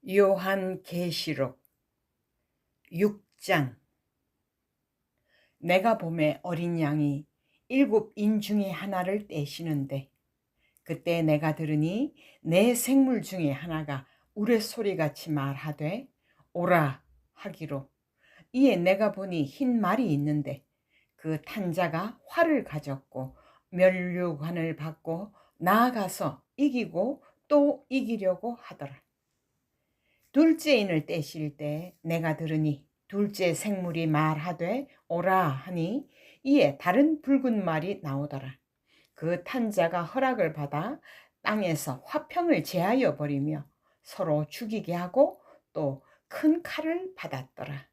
요한계시록 6장. 내가 보매 어린 양이 7인 중에 하나를 떼시는데, 그때 내가 들으니 내 생물 중에 하나가 우레소리같이 말하되 오라 하기로. 이에 내가 보니 흰 말이 있는데 그 탄자가 활을 가졌고 면류관을 받고 나아가서 이기고 또 이기려고 하더라. 둘째 인을 떼실 때 내가 들으니 둘째 생물이 말하되 오라 하니, 이에 다른 붉은 말이 나오더라. 그 탄자가 허락을 받아 땅에서 화평을 제하여 버리며 서로 죽이게 하고 또 큰 칼을 받았더라.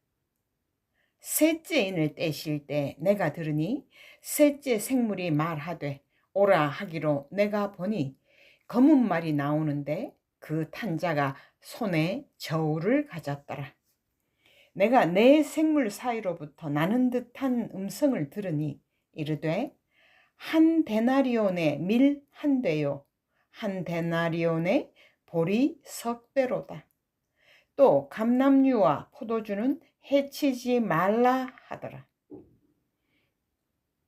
셋째 인을 떼실 때 내가 들으니 셋째 생물이 말하되 오라 하기로, 내가 보니 검은 말이 나오는데 그 탄자가 손에 저울을 가졌더라. 내가 네 생물 사이로부터 나는 듯한 음성을 들으니 이르되 한 데나리온의 밀 한 대요, 한 데나리온의 보리 석 대로다. 또 감람류와 포도주는 해치지 말라 하더라.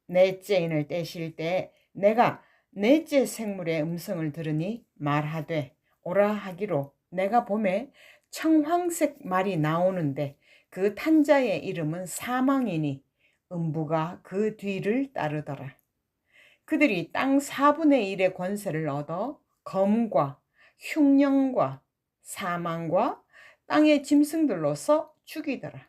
넷째 인을 떼실 때 내가 넷째 생물의 음성을 들으니 말하되 오라 하기로, 내가 보매 청황색 말이 나오는데 그 탄자의 이름은 사망이니 음부가 그 뒤를 따르더라. 그들이 땅 4분의 1의 권세를 얻어 검과 흉령과 사망과 땅의 짐승들로서 죽이더라.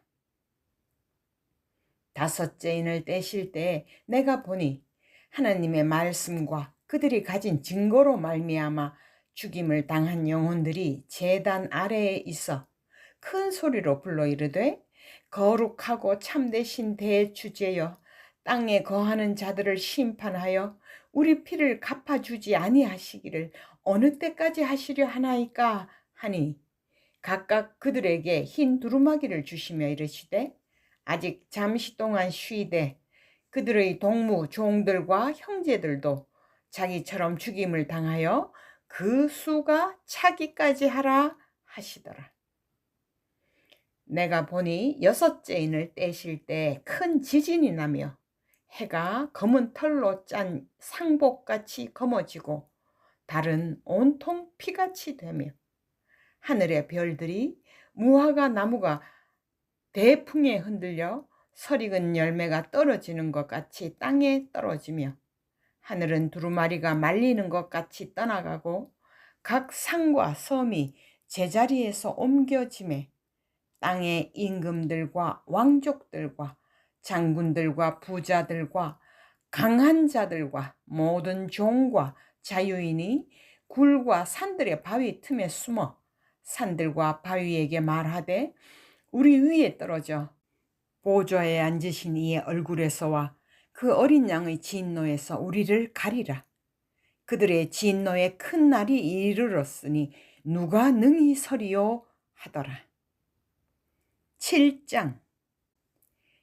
다섯째 인을 떼실 때 내가 보니 하나님의 말씀과 그들이 가진 증거로 말미암아 죽임을 당한 영혼들이 제단 아래에 있어 큰 소리로 불러 이르되 거룩하고 참되신 대주제여, 땅에 거하는 자들을 심판하여 우리 피를 갚아주지 아니하시기를 어느 때까지 하시려 하나이까 하니, 각각 그들에게 흰 두루마기를 주시며 이르시되 아직 잠시 동안 쉬되 그들의 동무 종들과 형제들도 자기처럼 죽임을 당하여 그 수가 차기까지 하라 하시더라. 내가 보니 여섯째 인을 떼실 때 큰 지진이 나며 해가 검은 털로 짠 상복같이 검어지고 달은 온통 피같이 되며 하늘의 별들이 무화과 나무가 대풍에 흔들려 설익은 열매가 떨어지는 것 같이 땅에 떨어지며 하늘은 두루마리가 말리는 것 같이 떠나가고 각 상과 섬이 제자리에서 옮겨지매 땅의 임금들과 왕족들과 장군들과 부자들과 강한 자들과 모든 종과 자유인이 굴과 산들의 바위 틈에 숨어 산들과 바위에게 말하되 우리 위에 떨어져 보좌에 앉으신 이의 얼굴에서와 그 어린 양의 진노에서 우리를 가리라. 그들의 진노의 큰 날이 이르렀으니 누가 능히 서리요 하더라. 7장.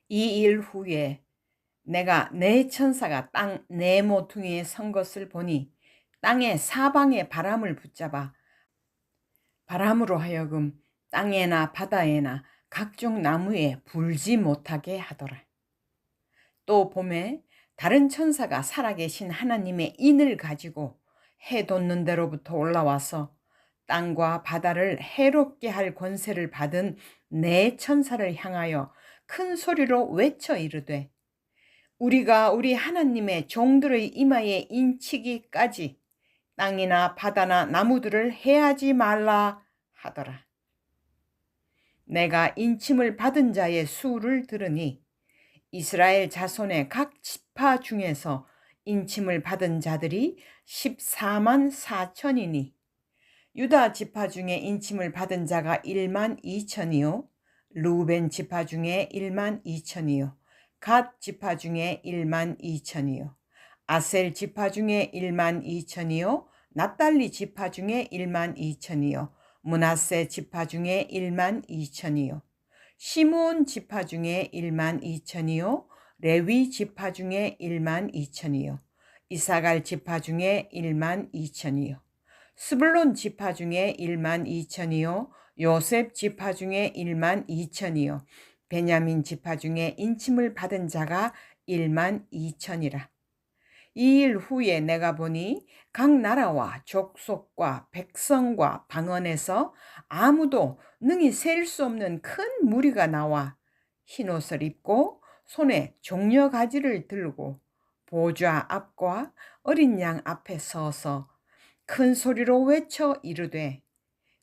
이 일 후에 내가 네 천사가 땅 네 모퉁이에 선 것을 보니 땅의 사방에 바람을 붙잡아 바람으로 하여금 땅에나 바다에나 각종 나무에 불지 못하게 하더라. 또 봄에 다른 천사가 살아계신 하나님의 인을 가지고 해 돋는 데로부터 올라와서 땅과 바다를 해롭게 할 권세를 받은 네 천사를 향하여 큰 소리로 외쳐 이르되 우리가 우리 하나님의 종들의 이마에 인치기까지 땅이나 바다나 나무들을 해하지 말라 하더라. 내가 인침을 받은 자의 수를 들으니 이스라엘 자손의 각 지파 중에서 인침을 받은 자들이 14만 4천이니 유다 지파 중에 인침을 받은 자가 1만 2천이요 루벤 지파 중에 1만 2천이요 갓 지파 중에 1만 2천이요 아셀 지파 중에 1만 2천이요 납달리 지파 중에 1만 2천이요 므낫세 지파 중에 1만 2천이요 시므온 지파 중에 1만 2천이요 레위 지파 중에 1만 2천이요 이사갈 지파 중에 1만 2천이요 스불론 지파 중에 1만 2천이요 요셉 지파 중에 1만 2천이요 베냐민 지파 중에 인침을 받은 자가 1만 2천이라. 이 일 후에 내가 보니 각 나라와 족속과 백성과 방언에서 아무도 능히 셀 수 없는 큰 무리가 나와 흰옷을 입고 손에 종려가지를 들고 보좌 앞과 어린 양 앞에 서서 큰 소리로 외쳐 이르되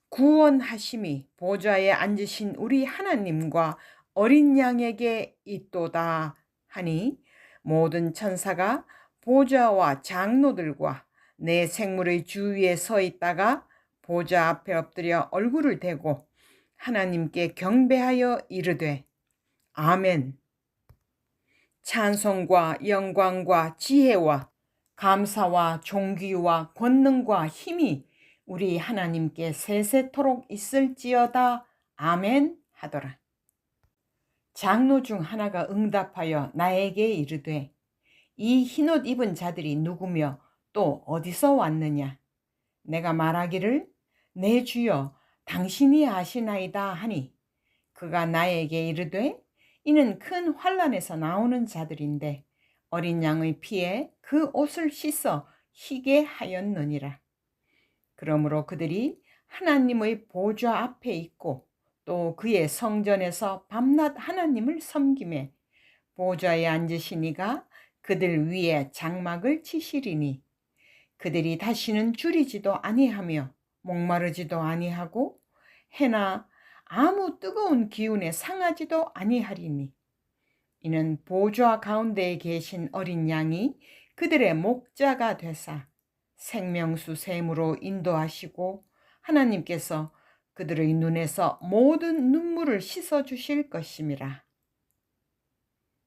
구원하심이 보좌에 앉으신 우리 하나님과 어린 양에게 있도다 하니 모든 천사가 보좌와 장로들과 내 생물의 주위에 서 있다가 보좌 앞에 엎드려 얼굴을 대고 하나님께 경배하여 이르되 아멘. 찬송과 영광과 지혜와 감사와 존귀와 권능과 힘이 우리 하나님께 세세토록 있을지어다. 아멘 하더라. 장로 중 하나가 응답하여 나에게 이르되 이 흰옷 입은 자들이 누구며 또 어디서 왔느냐? 내가 말하기를 내 주여 당신이 아시나이다 하니 그가 나에게 이르되 이는 큰 환난에서 나오는 자들인데 어린 양의 피에 그 옷을 씻어 희게 하였느니라. 그러므로 그들이 하나님의 보좌 앞에 있고 또 그의 성전에서 밤낮 하나님을 섬기매 보좌에 앉으신 이가 그들 위에 장막을 치시리니 그들이 다시는 줄이지도 아니하며 목마르지도 아니하고 해나 아무 뜨거운 기운에 상하지도 아니하리니 이는 보좌 가운데에 계신 어린 양이 그들의 목자가 되사 생명수 샘으로 인도하시고 하나님께서 그들의 눈에서 모든 눈물을 씻어 주실 것임이라.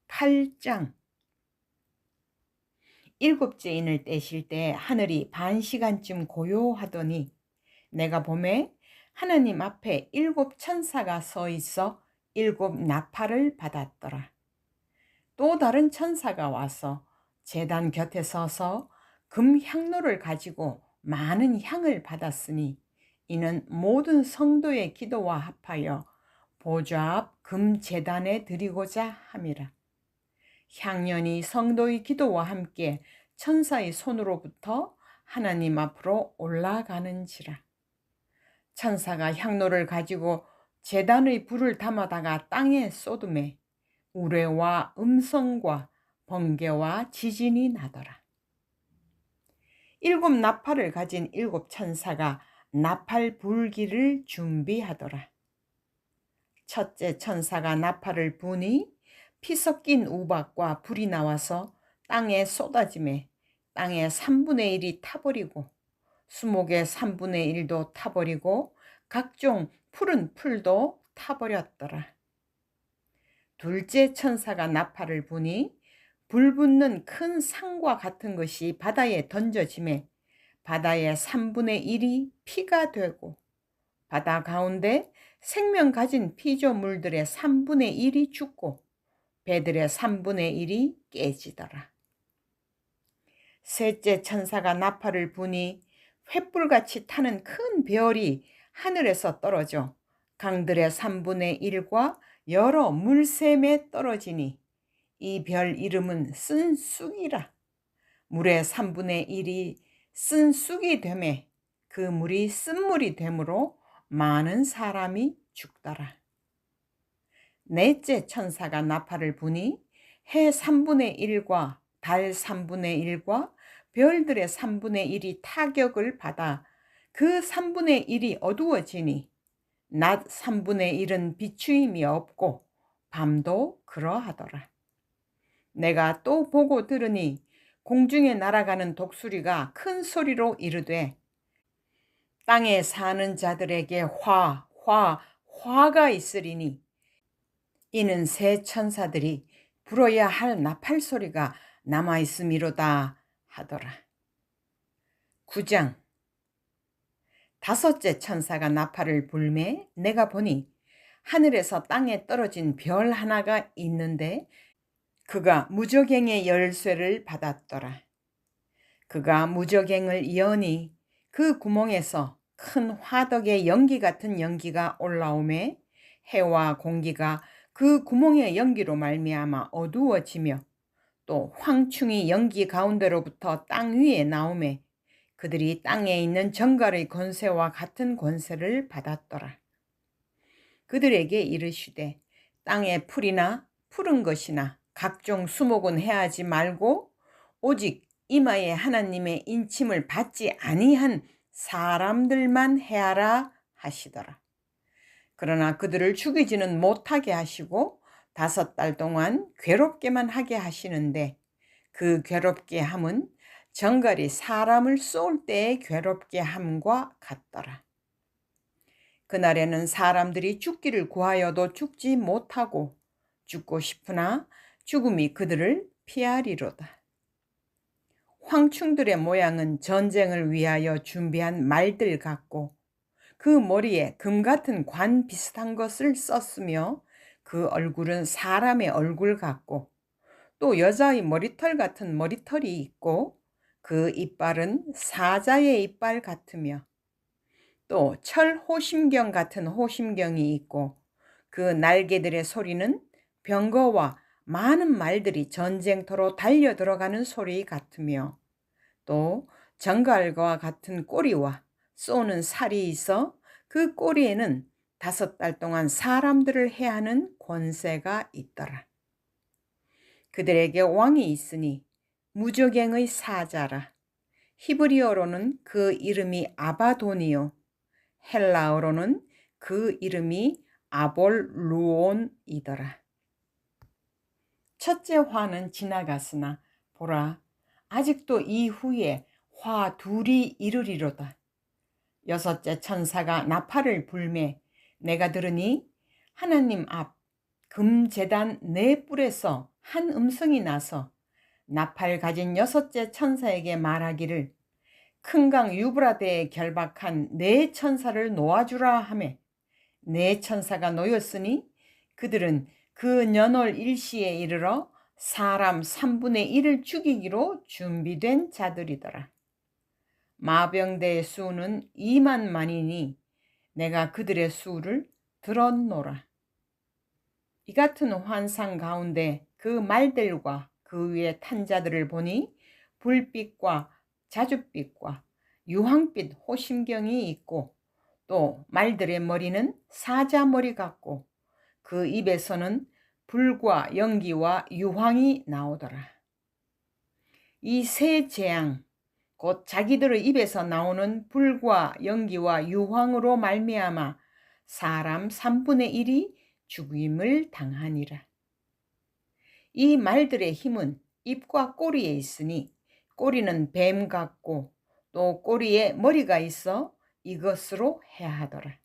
8장. 일곱째 인을 떼실 때 하늘이 반 시간쯤 고요하더니 내가 보매 하나님 앞에 7 천사가 서 있어 7 나팔을 받았더라. 또 다른 천사가 와서 제단 곁에 서서 금 향로를 가지고 많은 향을 받았으니 이는 모든 성도의 기도와 합하여 보좌 앞 금 제단에 드리고자 함이라. 향연이 성도의 기도와 함께 천사의 손으로부터 하나님 앞으로 올라가는지라. 천사가 향로를 가지고 제단의 불을 담아다가 땅에 쏟음에 우레와 음성과 번개와 지진이 나더라. 7 나팔을 가진 7 천사가 나팔 불기를 준비하더라. 첫째 천사가 나팔을 부니 피 섞인 우박과 불이 나와서 땅에 쏟아지매 땅의 3분의 1이 타버리고 수목의 3분의 1도 타버리고 각종 푸른 풀도 타버렸더라. 둘째 천사가 나팔을 부니 불 붙는 큰 상과 같은 것이 바다에 던져지매 바다의 3분의 1이 피가 되고 바다 가운데 생명 가진 피조물들의 3분의 1이 죽고 배들의 3분의 1이 깨지더라. 셋째 천사가 나팔을 부니 횃불같이 타는 큰 별이 하늘에서 떨어져 강들의 3분의 1과 여러 물샘에 떨어지니 이 별 이름은 쓴 쑥이라. 물의 3분의 1이 쓴 쑥이 되매 그 물이 쓴물이 되므로 많은 사람이 죽더라. 넷째 천사가 나팔을 부니 해 3분의 1과 달 3분의 1과 별들의 3분의 1이 타격을 받아 그 3분의 1이 어두워지니 낮 3분의 1은 비추임이 없고 밤도 그러하더라. 내가 또 보고 들으니 공중에 날아가는 독수리가 큰 소리로 이르되 땅에 사는 자들에게 화가 있으리니 이는 새 천사들이 불어야 할 나팔 소리가 남아있음이로다 하더라. 9장. 다섯째 천사가 나팔을 불매 내가 보니 하늘에서 땅에 떨어진 별 하나가 있는데 그가 무저갱의 열쇠를 받았더라. 그가 무저갱을 여니 그 구멍에서 큰 화덕의 연기 같은 연기가 올라오매 해와 공기가 그 구멍의 연기로 말미암아 어두워지며 또 황충이 연기 가운데로부터 땅 위에 나오매 그들이 땅에 있는 정갈의 권세와 같은 권세를 받았더라. 그들에게 이르시되 땅의 풀이나 푸른 것이나 각종 수목은 해하지 말고 오직 이마에 하나님의 인침을 받지 아니한 사람들만 해하라 하시더라. 그러나 그들을 죽이지는 못하게 하시고 5달 동안 괴롭게만 하게 하시는데 그 괴롭게 함은 정갈이 사람을 쏠 때의 괴롭게 함과 같더라. 그날에는 사람들이 죽기를 구하여도 죽지 못하고 죽고 싶으나 죽음이 그들을 피하리로다. 황충들의 모양은 전쟁을 위하여 준비한 말들 같고 그 머리에 금 같은 관 비슷한 것을 썼으며 그 얼굴은 사람의 얼굴 같고 또 여자의 머리털 같은 머리털이 있고 그 이빨은 사자의 이빨 같으며 또 철 호심경 같은 호심경이 있고 그 날개들의 소리는 병거와 많은 말들이 전쟁터로 달려 들어가는 소리 같으며 또 정갈과 같은 꼬리와 쏘는 살이 있어 그 꼬리에는 5달 동안 사람들을 해하는 권세가 있더라. 그들에게 왕이 있으니 무저갱의 사자라. 히브리어로는 그 이름이 아바돈이요 헬라어로는 그 이름이 아볼루온이더라. 첫째 화는 지나갔으나 보라 아직도 이후에 화 둘이 이르리로다. 6째 천사가 나팔을 불매 내가 들으니 하나님 앞 금제단 4뿔에서 한 음성이 나서 나팔 가진 6째 천사에게 말하기를 큰 강 유브라데에 결박한 4천사를 놓아주라 하매 4천사가 놓였으니 그들은 그 년월 일시에 이르러 사람 3분의 1을 죽이기로 준비된 자들이더라. 마병대의 수는 2만만이니 내가 그들의 수를 들었노라. 이 같은 환상 가운데 그 말들과 그 위에 탄 자들을 보니 불빛과 자줏빛과 유황빛 호심경이 있고 또 말들의 머리는 사자 머리 같고 그 입에서는 불과 연기와 유황이 나오더라. 이 세 재앙 곧 자기들의 입에서 나오는 불과 연기와 유황으로 말미암아 사람 3분의 1이 죽임을 당하니라. 이 말들의 힘은 입과 꼬리에 있으니 꼬리는 뱀 같고 또 꼬리에 머리가 있어 이것으로 해하더라.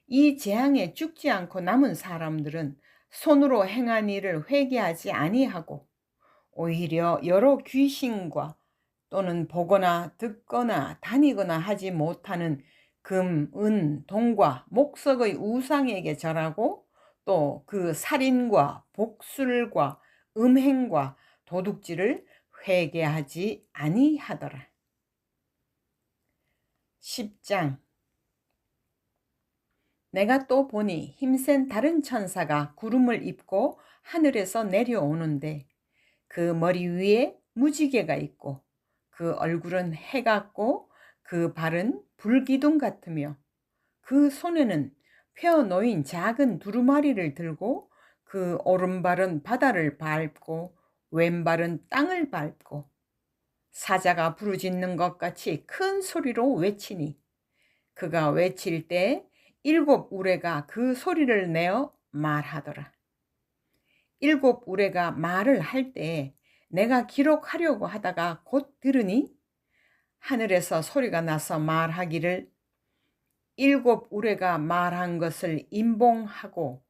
이 재앙에 죽지 않고 남은 사람들은 손으로 행한 일을 회개하지 아니하고 오히려 여러 귀신과 또는 보거나 듣거나 다니거나 하지 못하는 금, 은, 동과 목석의 우상에게 절하고 또 그 살인과 복술과 음행과 도둑질을 회개하지 아니하더라. 10장 내가 또 보니 힘센 다른 천사가 구름을 입고 하늘에서 내려오는데 그 머리 위에 무지개가 있고 그 얼굴은 해 같고 그 발은 불기둥 같으며 그 손에는 펴 놓인 작은 두루마리를 들고 그 오른발은 바다를 밟고 왼발은 땅을 밟고 사자가 부르짖는 것 같이 큰 소리로 외치니 그가 외칠 때 7 우레가 그 소리를 내어 말하더라. 7 우레가 말을 할 때 내가 기록하려고 하다가 곧 들으니 하늘에서 소리가 나서 말하기를 7 우레가 말한 것을 임봉하고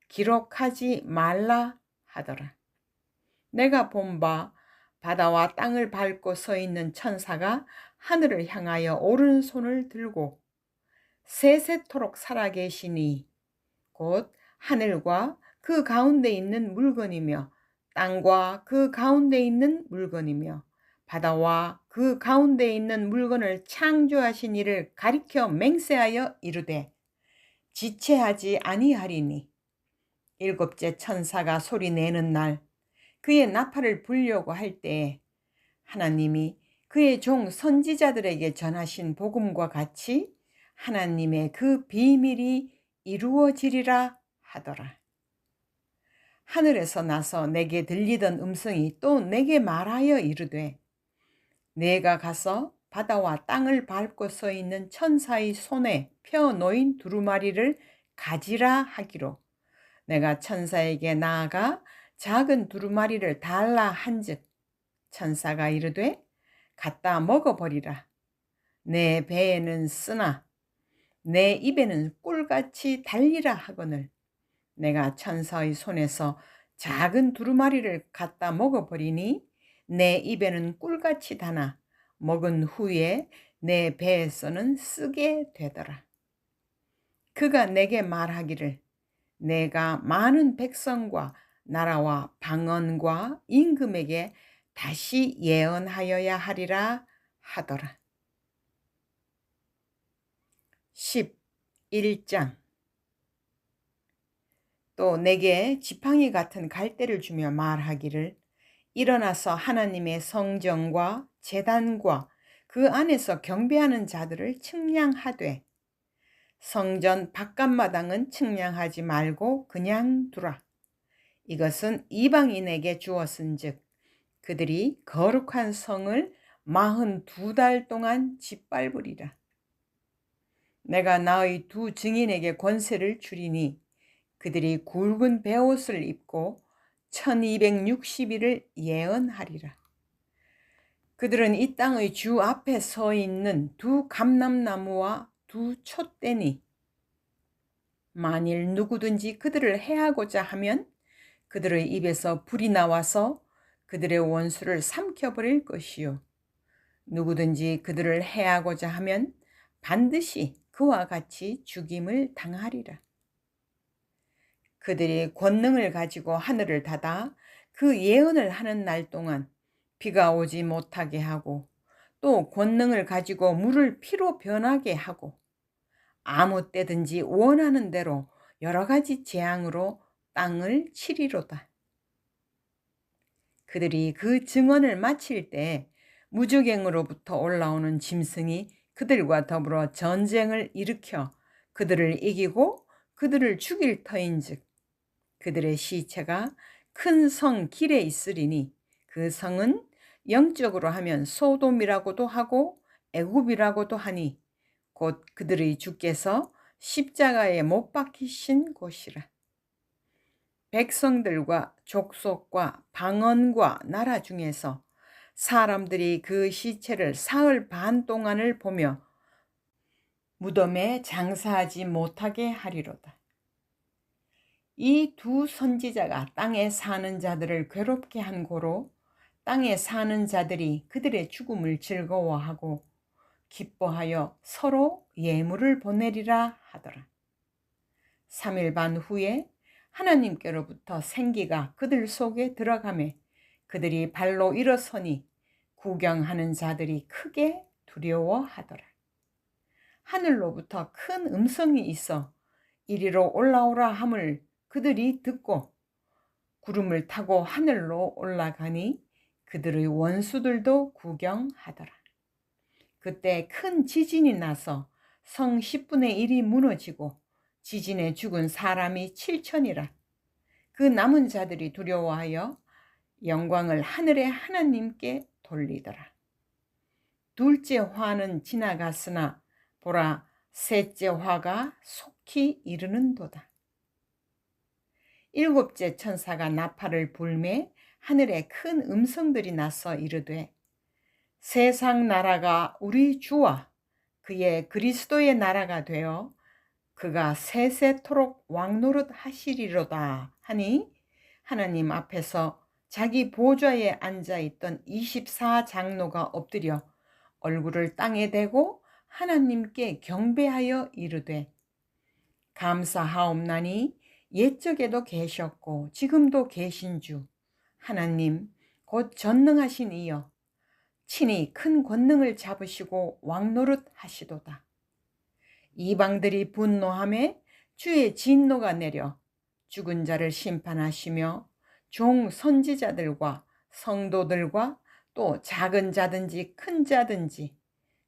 기록하지 말라 하더라. 내가 본 바 바다와 땅을 밟고 서 있는 천사가 하늘을 향하여 오른손을 들고 세세토록 살아계시니 곧 하늘과 그 가운데 있는 물건이며 땅과 그 가운데 있는 물건이며 바다와 그 가운데 있는 물건을 창조하신 이를 가리켜 맹세하여 이르되 지체하지 아니하리니 일곱째 천사가 소리 내는 날 그의 나팔을 불려고 할 때에 하나님이 그의 종 선지자들에게 전하신 복음과 같이 하나님의 그 비밀이 이루어지리라 하더라. 하늘에서 나서 내게 들리던 음성이 또 내게 말하여 이르되 내가 가서 바다와 땅을 밟고 서 있는 천사의 손에 펴 놓인 두루마리를 가지라 하기로 내가 천사에게 나아가 작은 두루마리를 달라 한즉 천사가 이르되 갖다 먹어버리라. 내 배에는 쓰나 내 입에는 꿀같이 달리라 하거늘 내가 천사의 손에서 작은 두루마리를 갖다 먹어버리니 내 입에는 꿀같이 다나 먹은 후에 내 배에서는 쓰게 되더라. 그가 내게 말하기를 내가 많은 백성과 나라와 방언과 임금에게 다시 예언하여야 하리라 하더라. 11장 또 내게 지팡이 같은 갈대를 주며 말하기를 일어나서 하나님의 성전과 제단과 그 안에서 경배하는 자들을 측량하되 성전 바깥마당은 측량하지 말고 그냥 두라. 이것은 이방인에게 주었은즉 그들이 거룩한 성을 42달 동안 짓밟으리라. 내가 나의 두 증인에게 권세를 주리니 그들이 굵은 베옷을 입고 1260일을 예언하리라. 그들은 이 땅의 주 앞에 서 있는 두 감람나무와 두 촛대니 만일 누구든지 그들을 해하고자 하면 그들의 입에서 불이 나와서 그들의 원수를 삼켜버릴 것이요 누구든지 그들을 해하고자 하면 반드시 그와 같이 죽임을 당하리라. 그들이 권능을 가지고 하늘을 닫아 그 예언을 하는 날 동안 비가 오지 못하게 하고 또 권능을 가지고 물을 피로 변하게 하고 아무 때든지 원하는 대로 여러 가지 재앙으로 땅을 치리로다. 그들이 그 증언을 마칠 때 무저갱으로부터 올라오는 짐승이 그들과 더불어 전쟁을 일으켜 그들을 이기고 그들을 죽일 터인즉 그들의 시체가 큰 성 길에 있으리니 그 성은 영적으로 하면 소돔이라고도 하고 애굽이라고도 하니 곧 그들의 주께서 십자가에 못 박히신 곳이라. 백성들과 족속과 방언과 나라 중에서 사람들이 그 시체를 사흘 반 동안을 보며 무덤에 장사하지 못하게 하리로다. 이 두 선지자가 땅에 사는 자들을 괴롭게 한 고로 땅에 사는 자들이 그들의 죽음을 즐거워하고 기뻐하여 서로 예물을 보내리라 하더라. 3일 반 후에 하나님께로부터 생기가 그들 속에 들어가매 그들이 발로 일어서니 구경하는 자들이 크게 두려워하더라. 하늘로부터 큰 음성이 있어 이리로 올라오라 함을 그들이 듣고 구름을 타고 하늘로 올라가니 그들의 원수들도 구경하더라. 그때 큰 지진이 나서 성 10분의 1이 무너지고 지진에 죽은 사람이 7천이라. 그 남은 자들이 두려워하여 영광을 하늘의 하나님께 돌리더라. 둘째 화는 지나갔으나 보라 셋째 화가 속히 이르는도다. 일곱째 천사가 나팔을 불매 하늘에 큰 음성들이 나서 이르되 세상 나라가 우리 주와 그의 그리스도의 나라가 되어 그가 세세토록 왕노릇 하시리로다 하니 하나님 앞에서 자기 보좌에 앉아있던 24장로가 엎드려 얼굴을 땅에 대고 하나님께 경배하여 이르되 감사하옵나니 옛적에도 계셨고 지금도 계신 주 하나님 곧 전능하신 이여 친히 큰 권능을 잡으시고 왕노릇 하시도다. 이방들이 분노하매 주의 진노가 내려 죽은 자를 심판하시며 종 선지자들과 성도들과 또 작은 자든지 큰 자든지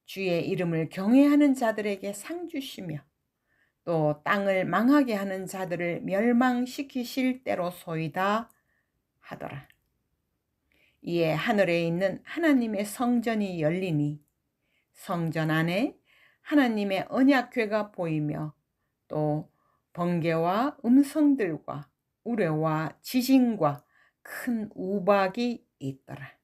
주의 이름을 경외하는 자들에게 상 주시며 또 땅을 망하게 하는 자들을 멸망시키실 때로소이다 하더라. 이에 하늘에 있는 하나님의 성전이 열리니 성전 안에 하나님의 언약궤가 보이며 또 번개와 음성들과 우레와 지진과 큰 우박이 있더라.